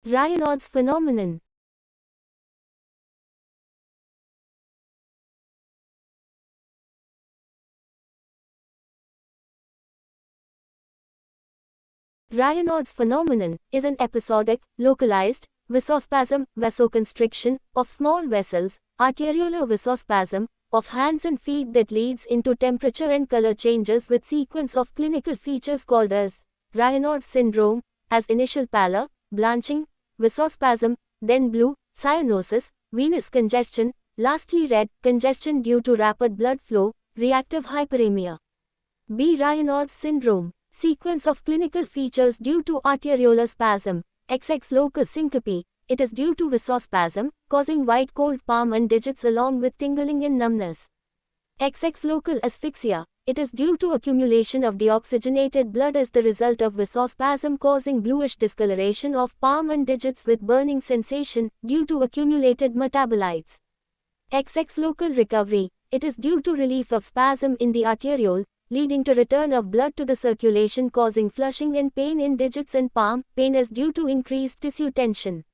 Raynaud's phenomenon. Raynaud's phenomenon is an episodic, localized, vasospasm, vasoconstriction, of small vessels, arteriolar vasospasm, of hands and feet that leads into temperature and color changes with sequence of clinical features called as Raynaud's syndrome, as initial pallor, blanching, vasospasm, then blue, cyanosis, venous congestion, lastly red, congestion due to rapid blood flow, reactive hyperemia. B. Raynaud's syndrome. Sequence of clinical features due to arteriolar spasm. XX local syncope. It is due to vasospasm, causing white cold palm and digits along with tingling and numbness. XX local asphyxia. It is due to accumulation of deoxygenated blood as the result of vasospasm causing bluish discoloration of palm and digits with burning sensation due to accumulated metabolites. XX local recovery. It is due to relief of spasm in the arteriole, leading to return of blood to the circulation causing flushing and pain in digits and palm. Pain is due to increased tissue tension.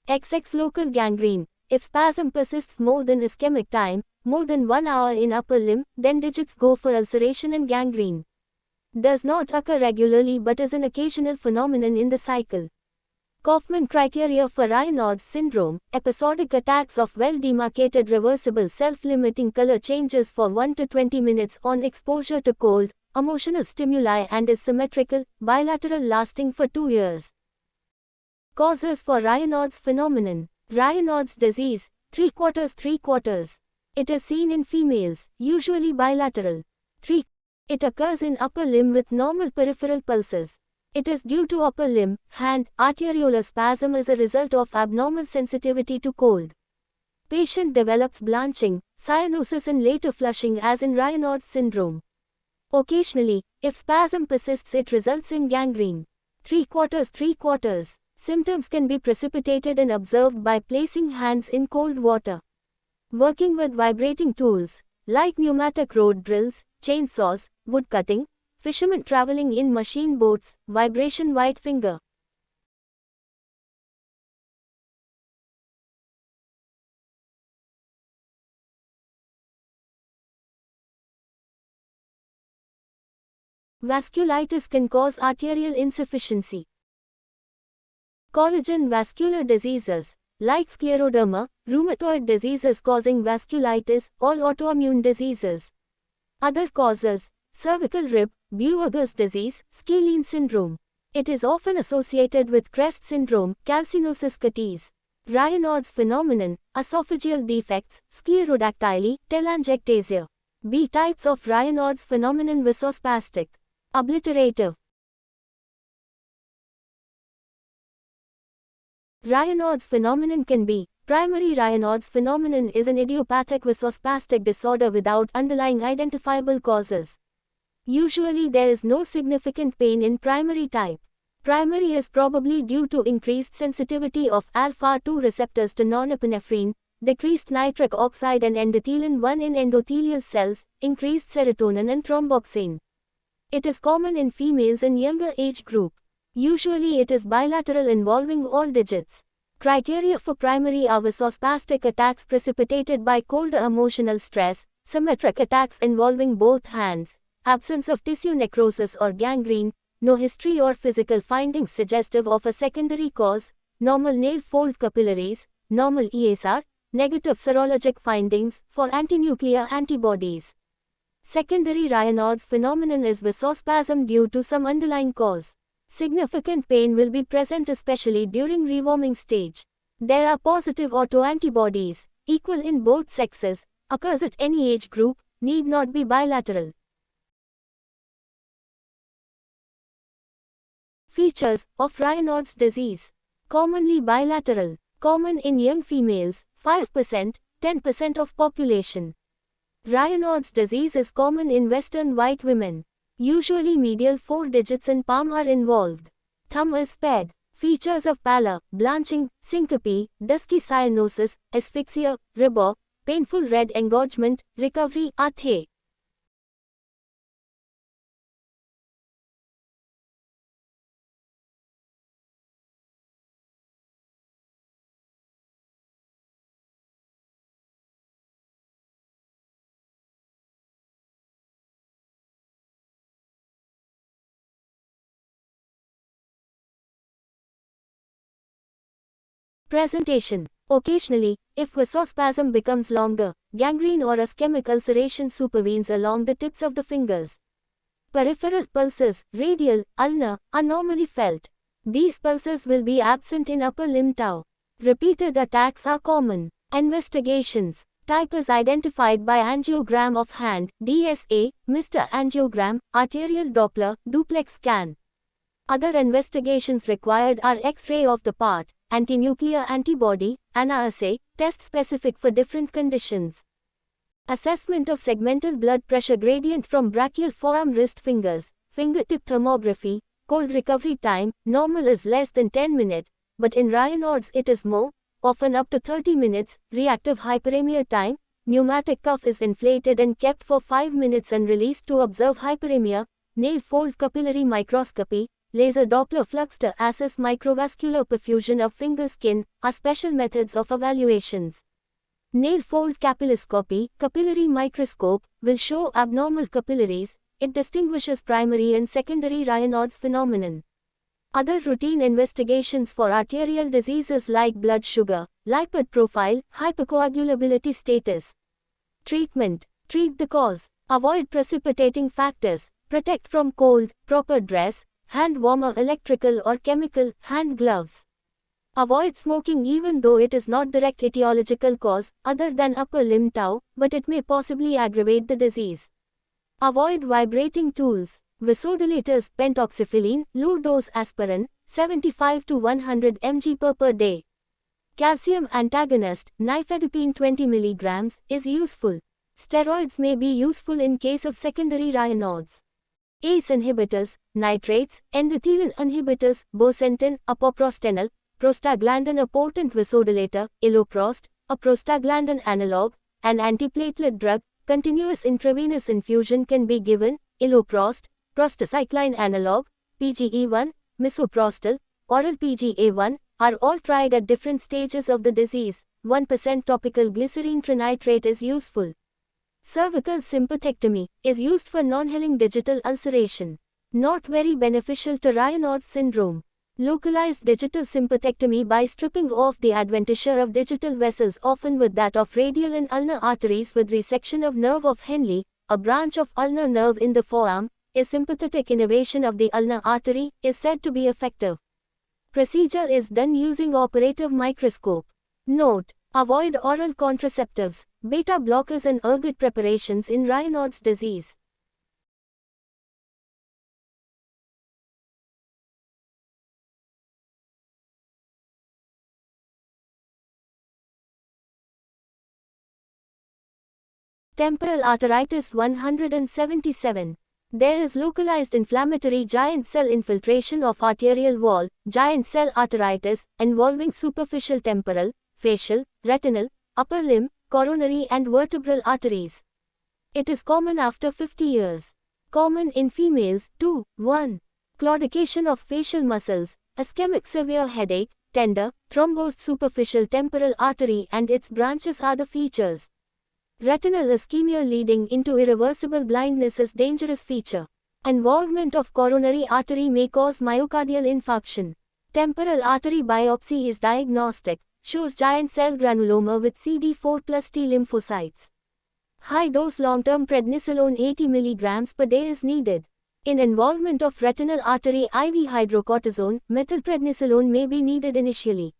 XX local gangrene. If spasm persists more than ischemic time, more than 1 hour in upper limb, then digits go for ulceration and gangrene. Does not occur regularly but is an occasional phenomenon in the cycle. Kaufman criteria for Raynaud's syndrome: episodic attacks of well-demarcated reversible self-limiting color changes for 1 to 20 minutes on exposure to cold, emotional stimuli and is symmetrical, bilateral lasting for 2 years. Causes for Raynaud's phenomenon. Raynaud's disease, 3/4. It is seen in females, usually bilateral. 3. It occurs in upper limb with normal peripheral pulses. It is due to upper limb, hand, arteriolar spasm as a result of abnormal sensitivity to cold. Patient develops blanching, cyanosis and later flushing as in Raynaud's syndrome. Occasionally, if spasm persists it results in gangrene. 3/4. Symptoms can be precipitated and observed by placing hands in cold water. Working with vibrating tools, like pneumatic road drills, chainsaws, wood cutting, fishermen traveling in machine boats, vibration white finger. Vasculitis can cause arterial insufficiency. Collagen vascular diseases, like scleroderma, rheumatoid diseases causing vasculitis, all autoimmune diseases. Other causes: cervical rib, Buerger's disease, Scalene syndrome. It is often associated with Crest syndrome, calcinosis cutis. Raynaud's phenomenon, esophageal defects, sclerodactyly, telangiectasia. B. Types of Raynaud's phenomenon: vasospastic, obliterative. Raynaud's phenomenon can be: primary Raynaud's phenomenon is an idiopathic vasospastic disorder without underlying identifiable causes. Usually there is no significant pain in primary type. Primary is probably due to increased sensitivity of alpha-2 receptors to norepinephrine, decreased nitric oxide and endothelin-1 in endothelial cells, increased serotonin and thromboxane. It is common in females in younger age group. Usually it is bilateral involving all digits. Criteria for primary are vasospastic attacks precipitated by cold or emotional stress, symmetric attacks involving both hands, absence of tissue necrosis or gangrene, no history or physical findings suggestive of a secondary cause, normal nail fold capillaries, normal ESR, negative serologic findings for antinuclear antibodies. Secondary Raynaud's phenomenon is vasospasm due to some underlying cause. Significant pain will be present especially during rewarming stage. There are positive autoantibodies, equal in both sexes, occurs at any age group, need not be bilateral. Features of Raynaud's disease. Commonly bilateral. Common in young females, 5%, 10% of population. Raynaud's disease is common in Western white women. Usually medial 4 digits and palm are involved. Thumb is spared. Features of pallor, blanching, syncope, dusky cyanosis, asphyxia, rubor, painful red engorgement, recovery, athe. Presentation. Occasionally, if vasospasm becomes longer, gangrene or ischemic ulceration supervenes along the tips of the fingers. Peripheral pulses, radial, ulnar, are normally felt. These pulses will be absent in upper limb tau. Repeated attacks are common. Investigations. Type is identified by angiogram of hand, DSA, Mr. Angiogram, arterial Doppler, duplex scan. Other investigations required are X-ray of the part, antinuclear antibody, ANA-assay, test specific for different conditions. Assessment of segmental blood pressure gradient from brachial forearm wrist fingers, fingertip thermography, cold recovery time, normal is less than 10 minutes, but in Raynaud's it is more, often up to 30 minutes, reactive hyperemia time, pneumatic cuff is inflated and kept for 5 minutes and released to observe hyperemia, nail fold capillary microscopy, laser Doppler flux to assess microvascular perfusion of finger skin, are special methods of evaluations. Nail fold capilloscopy, capillary microscope, will show abnormal capillaries. It distinguishes primary and secondary Raynaud's phenomenon. Other routine investigations for arterial diseases like blood sugar, lipid profile, hypercoagulability status. Treatment. Treat the cause. Avoid precipitating factors. Protect from cold, proper dress, hand warmer electrical or chemical, hand gloves. Avoid smoking even though it is not direct etiological cause, other than upper limb tau, but it may possibly aggravate the disease. Avoid vibrating tools. Vasodilators, pentoxifylline, low-dose aspirin, 75 to 100 mg per day. Calcium antagonist, nifedipine 20 mg, is useful. Steroids may be useful in case of secondary Raynaud's. ACE inhibitors, nitrates, endothelin inhibitors, bosentan, apoprostenol, prostaglandin a potent vasodilator, iloprost, a prostaglandin analog, an antiplatelet drug, continuous intravenous infusion can be given, iloprost, prostacycline analog, PGE1, misoprostol, oral PGA1, are all tried at different stages of the disease. 1% topical glycerine trinitrate is useful. Cervical sympathectomy is used for non-healing digital ulceration. Not very beneficial to Raynaud's syndrome. Localized digital sympathectomy by stripping off the adventitia of digital vessels, often with that of radial and ulnar arteries with resection of nerve of Henle, a branch of ulnar nerve in the forearm. A sympathetic innervation of the ulnar artery is said to be effective. Procedure is done using operative microscope. Note: avoid oral contraceptives, beta blockers and ergot preparations in Raynaud's disease. Temporal arteritis 177. There is localized inflammatory giant cell infiltration of arterial wall, giant cell arteritis, involving superficial temporal, facial, retinal, upper limb, coronary and vertebral arteries. It is common after 50 years. Common in females. 2. 1. Claudication of facial muscles, ischemic severe headache, tender, thrombosed superficial temporal artery and its branches are the features. Retinal ischemia leading into irreversible blindness is dangerous feature. Involvement of coronary artery may cause myocardial infarction. Temporal artery biopsy is diagnostic, shows giant cell granuloma with CD4 plus T lymphocytes. High-dose long-term prednisolone 80 mg per day is needed. In involvement of retinal artery IV hydrocortisone, methylprednisolone may be needed initially.